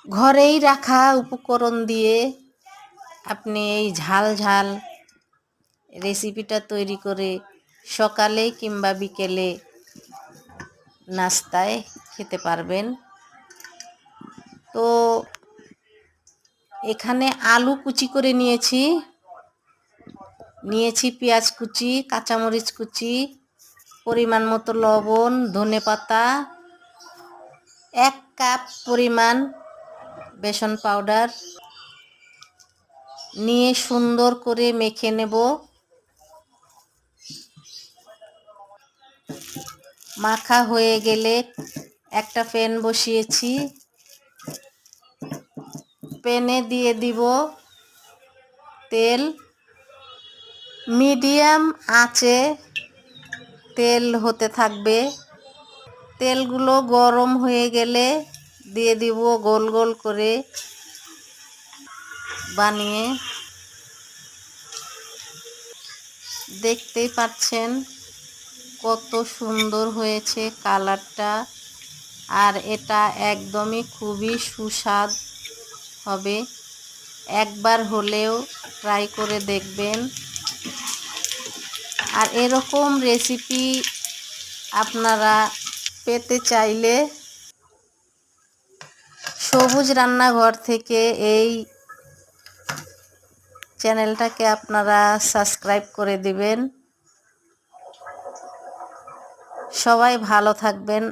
ঘরেই রাখা উপকরণ দিয়ে আপনি এই ঝাল ঝাল রেসিপিটা তৈরি করে সকালে কিংবা বিকেলে নাস্তায় খেতে পারবেন। তো এখানে আলু কুচি করে নিয়েছি, পেঁয়াজ কুচি, কাঁচামরিচ কুচি, পরিমাণ মতো লবণ, ধনেপাতা, 1 কাপ পরিমাণ বেসন পাউডার নিয়ে সুন্দর করে মেখে নেব। মাখা হয়ে গেলে একটা প্যান বসিয়েছি, প্যানে দিয়ে দিব তেল। মিডিয়াম আঁচে তেল হতে থাকবে। তেলগুলো গরম হয়ে গেলে দিয়ে দিব গোল গোল করে বানিয়ে। দেখতেই পাচ্ছেন কত সুন্দর হয়েছে কালারটা, আর এটা একদমই খুবই সুস্বাদ হবে। একবার হলেও ট্রাই করে দেখবেন। আর এরকম রেসিপি আপনারা পেতে চাইলে সবুজ রান্নাঘর থেকে এই চ্যানেলটাকে আপনারা সাবস্ক্রাইব করে দিবেন। সবাই ভালো থাকবেন।